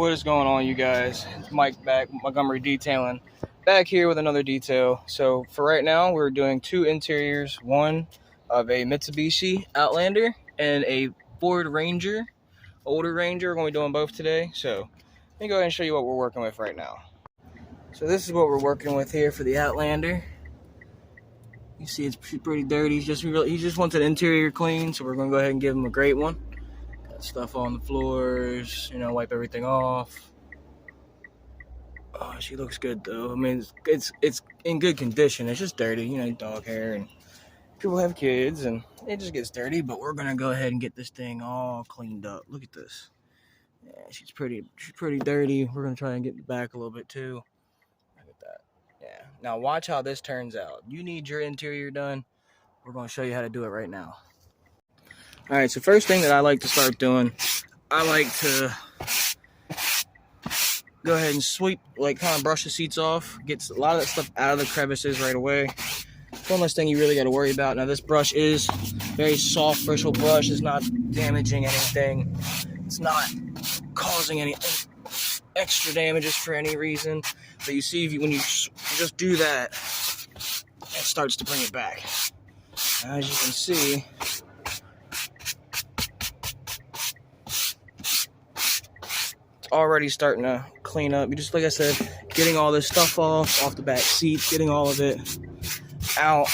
What is going on, you guys? It's Mike back, Montgomery Detailing, back here with another detail. So for right now, we're doing two interiors, one of a Mitsubishi Outlander and a Ford Ranger, older Ranger. We're going to be doing both today. So let me go ahead and show you what we're working with right now. So this is what we're working with here for the Outlander. You see it's pretty dirty. He just wants an interior clean, so we're going to go ahead and give him a great one. Got stuff on the floors, wipe everything off. Oh, she looks good though. I mean, it's in good condition. It's just dirty, dog hair, and people have kids, and it just gets dirty. But we're gonna go ahead and get this thing all cleaned up. Look at this. Yeah, she's pretty dirty. We're gonna try and get the back a little bit too. Look at that. Yeah. Now watch how this turns out. You need your interior done. We're gonna show you how to do it right now. All right. So first thing that I like to start doing, I like to go ahead and sweep, kind of brush the seats off. Gets a lot of that stuff out of the crevices right away. One less thing you really got to worry about. Now this brush is very soft bristle brush. It's not damaging anything. It's not causing any extra damages for any reason. But you see, when you just do that, it starts to bring it back. Now, as you can see, already starting to clean up. You just, like I said, getting all this stuff off the back seats, getting all of it out.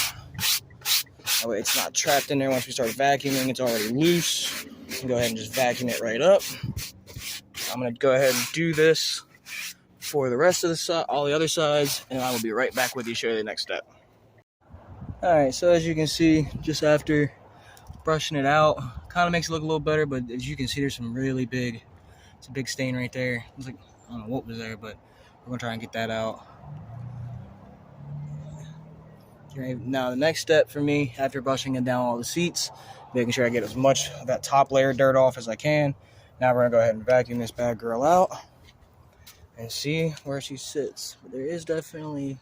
That way it's not trapped in there. Once we start vacuuming, it's already loose. You can go ahead and just vacuum it right up. I'm going to go ahead and do this for the rest of all the other sides, and I will be right back with you to show you the next step. Alright, so as you can see, just after brushing it out, kind of makes it look a little better, but as you can see, there's some really big, it's a big stain right there. It's like, I don't know what was there, but we're gonna try and get that out. Okay, now the next step for me, after brushing down all the seats, making sure I get as much of that top layer dirt off as I can. Now we're gonna go ahead and vacuum this bad girl out and see where she sits. But there is definitely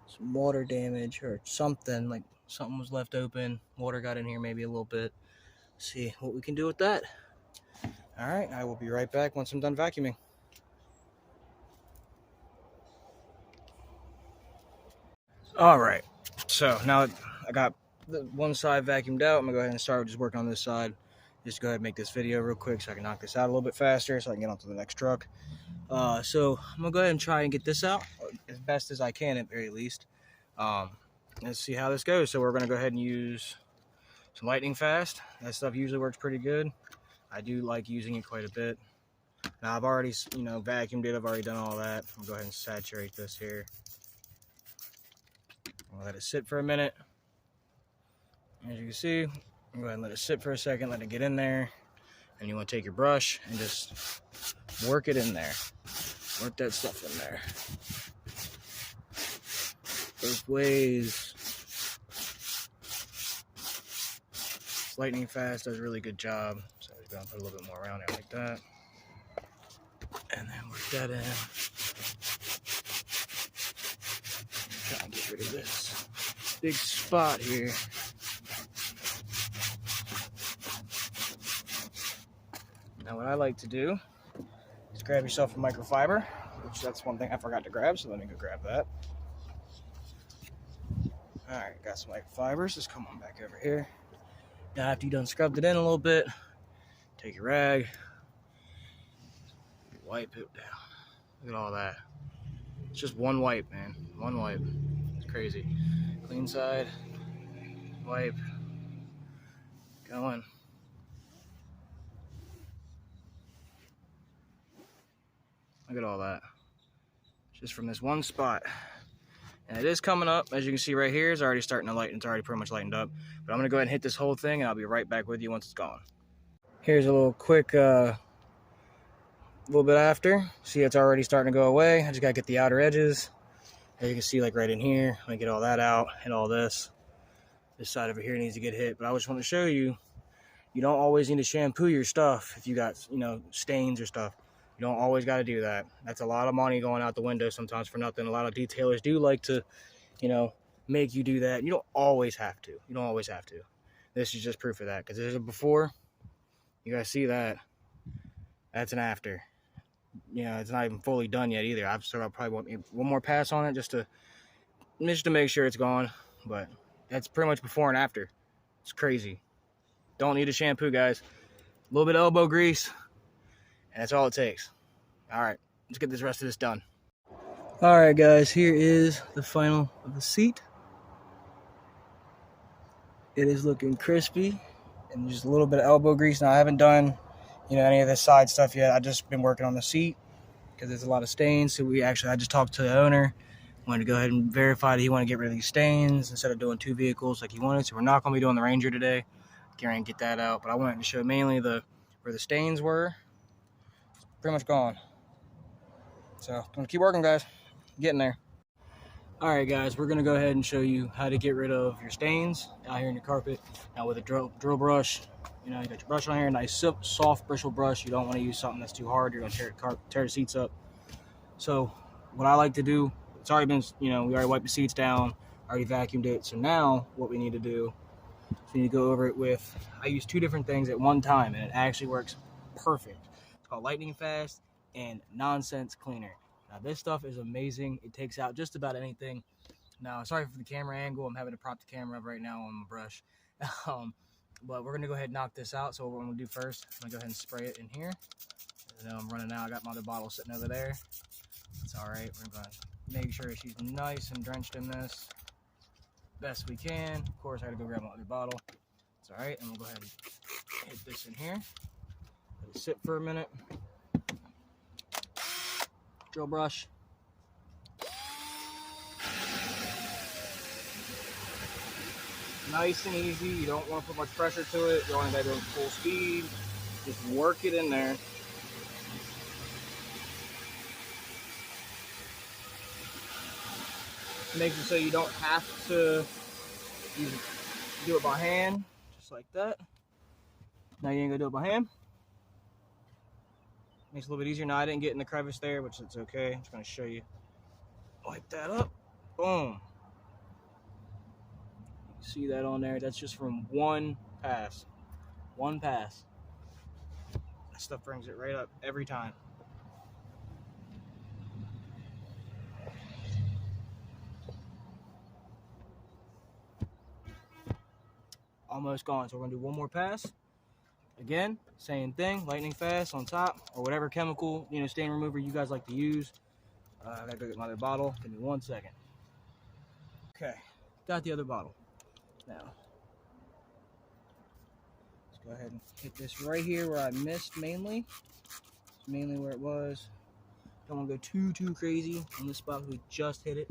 some water damage or something, like something was left open. Water got in here maybe a little bit. See what we can do with that. All right, I will be right back once I'm done vacuuming. All right, so now I got the one side vacuumed out, I'm gonna go ahead and start just working on this side. Just go ahead and make this video real quick so I can knock this out a little bit faster so I can get on to the next truck. So I'm gonna go ahead and try and get this out as best as I can at the very least. Let's see how this goes. So we're gonna go ahead and use some lightning fast. That stuff usually works pretty good. I do like using it quite a bit. Now I've already, vacuumed it. I've already done all that. I'll go ahead and saturate this here. I'll let it sit for a minute. As you can see, I'm going to go ahead and let it sit for a second, let it get in there. And you want to take your brush and just work it in there. Work that stuff in there. Both ways. Lightning fast does a really good job. So I'm going to put a little bit more around there like that. And then work that in. Try and get rid of this big spot here. Now what I like to do is grab yourself a microfiber, which that's one thing I forgot to grab, so let me go grab that. Alright, got some microfibers. Just come on back over here. Now after you done scrubbed it in a little bit, take your rag, wipe it down. Look at all that. It's just one wipe, man. One wipe. It's crazy. Clean side, wipe, going. Look at all that. Just from this one spot. And it is coming up. As you can see right here, it's already starting to lighten. It's already pretty much lightened up. But I'm going to go ahead and hit this whole thing, and I'll be right back with you once it's gone. Here's a little quick, little bit after. See, it's already starting to go away. I just got to get the outer edges. As you can see, like right in here, I'm going to get all that out and all this. This side over here needs to get hit. But I just want to show you, you don't always need to shampoo your stuff if you got, stains or stuff. You don't always got to do that. That's a lot of money going out the window sometimes for nothing. A lot of detailers do like to, make you do that. You don't always have to. You don't always have to. This is just proof of that, because there's a before. You guys see that. That's an after. you know, it's not even fully done yet either. I've still got probably one more pass on it just to make sure it's gone. But that's pretty much before and after. It's crazy. Don't need a shampoo, guys. A little bit of elbow grease, and that's all it takes. All right, let's get this rest of this done. All right, guys, here is the final of the seat. It is looking crispy, and just a little bit of elbow grease. Now, I haven't done, you know, any of this side stuff yet. I've just been working on the seat because there's a lot of stains. So I just talked to the owner. Wanted to go ahead and verify that he wanted to get rid of these stains instead of doing 2 vehicles like he wanted. So we're not going to be doing the Ranger today. Can't get that out, but I wanted to show mainly where the stains were. Pretty much gone. So I'm gonna keep working, guys. Getting there. All right, guys, we're gonna go ahead and show you how to get rid of your stains out here in your carpet. Now with a drill brush, you know, you got your brush on here, nice soft bristle brush. You don't want to use something that's too hard. You're gonna tear the seats up. So what I like to do, it's already been, you know, we already wiped the seats down, already vacuumed it. So now what we need to do is we need to go over it with, I use 2 different things at one time, and it actually works perfect. It's called lightning fast and nonsense cleaner. Now this stuff is amazing. It takes out just about anything. Now, sorry for the camera angle. I'm having to prop the camera up right now on my brush. But we're gonna go ahead and knock this out. So what I'm gonna do first, I'm gonna go ahead and spray it in here. And then I'm running out. I got my other bottle sitting over there. It's all right. We're gonna make sure she's nice and drenched in this best we can. Of course, I gotta go grab my other bottle. It's all right. And we'll go ahead and hit this in here. Let it sit for a minute. Drill brush. Nice and easy. You don't want to put much pressure to it. You only got to go full speed. Just work it in there. Makes it so you don't have to do it by hand, just like that. Now you ain't gonna do it by hand. Makes it a little bit easier. Now I didn't get in the crevice there, which is okay. I'm just gonna show you. Wipe that up. Boom. See that on there? That's just from one pass. One pass. That stuff brings it right up every time. Almost gone. So we're gonna do one more pass. Again, same thing, lightning fast on top, or whatever chemical, you know, stain remover you guys like to use. I gotta go get my other bottle. Give me 1 second. Okay, got the other bottle. Now, let's go ahead and hit this right here where I missed mainly. It's mainly where it was. Don't want to go too crazy on this spot. We just hit it.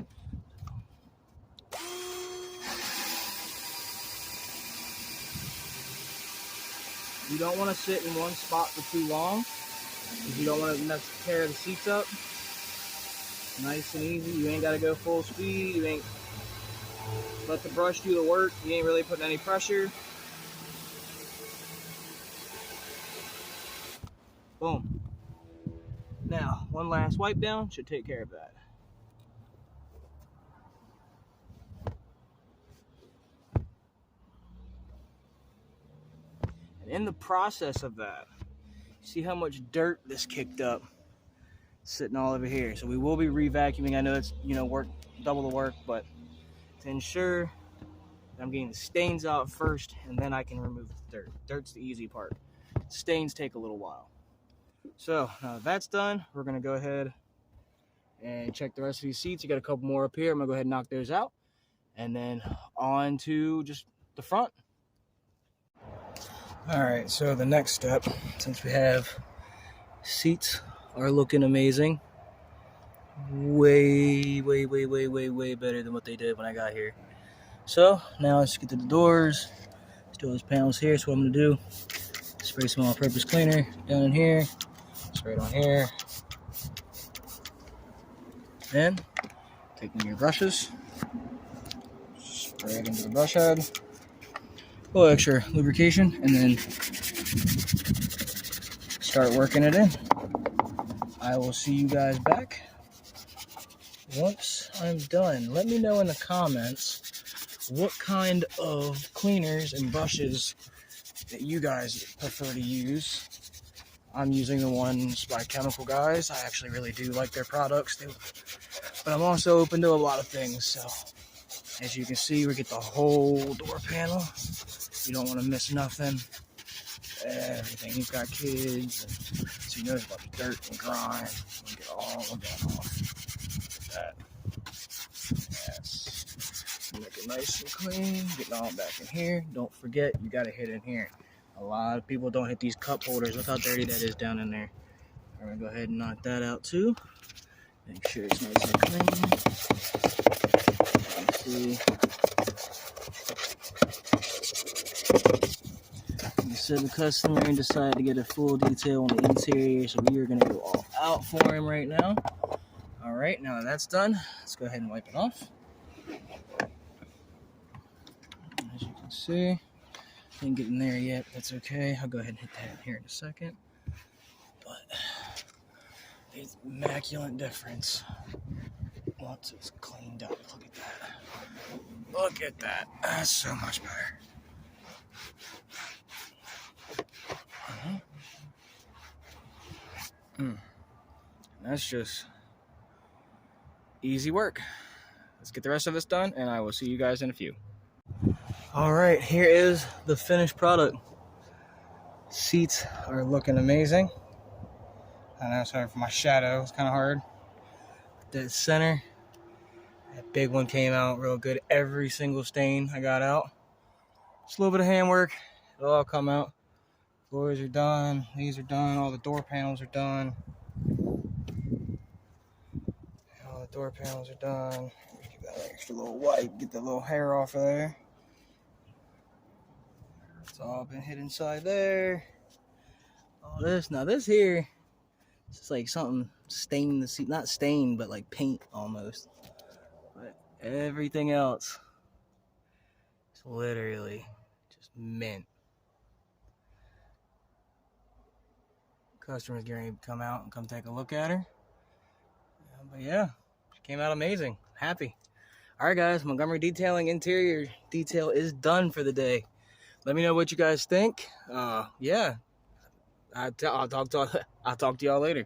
You don't want to sit in one spot for too long because you don't want to tear the seats up. Nice and easy. You ain't got to go full speed. You ain't let the brush do the work. You ain't really putting any pressure. Boom. Now, one last wipe down should take care of that. In the process of that, see how much dirt this kicked up sitting all over here. So we will be re-vacuuming. I know it's, you know, double the work, but to ensure that I'm getting the stains out first, and then I can remove the dirt. Dirt's the easy part. Stains take a little while. So now that that's done, we're gonna go ahead and check the rest of these seats. You got a couple more up here. I'm gonna go ahead and knock those out, and then on to just the front. All right, so the next step, since we have seats are looking amazing, way better than what they did when I got here. So now let's get to the doors. Let's do those panels here. So what I'm gonna do, spray some all-purpose cleaner down in here, spray it on here, then take one of your brushes, spray it into the brush head. A little extra lubrication, and then start working it in. I will see you guys back once I'm done. Let me know in the comments what kind of cleaners and brushes that you guys prefer to use. I'm using the ones by Chemical Guys. I actually really do like their products, but I'm also open to a lot of things. So as you can see, we get the whole door panel. You don't want to miss nothing. Everything. He's got kids, and so he knows about the dirt and grime. We get all of that off. That. Yes. Make it nice and clean. Getting all back in here. Don't forget, you gotta hit in here. A lot of people don't hit these cup holders. Look how dirty that is down in there. I'm gonna go ahead and knock that out too. Make sure it's nice and clean. Let's see. You said the customer and decided to get a full detail on the interior, so we are gonna go all out for him right now. All right, now that that's done, let's go ahead and wipe it off. As you can see, didn't get in there yet, but that's okay. I'll go ahead and hit that here in a second. But it's immaculate difference once it's cleaned up. Look at that. Look at that. That's so much better. That's just easy work. Let's get the rest of this done, and I will see you guys in a few. All right, here is the finished product. Seats are looking amazing. I know, sorry for my shadow, it's kind of hard. The center, that big one came out real good. Every single stain I got out. Just a little bit of handwork, it'll all come out. Floors are done, these are done, all the door panels are done. All the door panels are done. Give that extra little wipe, get that little hair off of there. It's all been hid inside there. All this, now this here, it's like something stained the seat, not stained, but like paint almost. But everything else is literally just mint. Customer's getting ready to come out and come take a look at her. But yeah, she came out amazing. Happy. All right, guys, Montgomery Detailing interior detail is done for the day. Let me know what you guys think. Yeah, I'll talk to y'all later.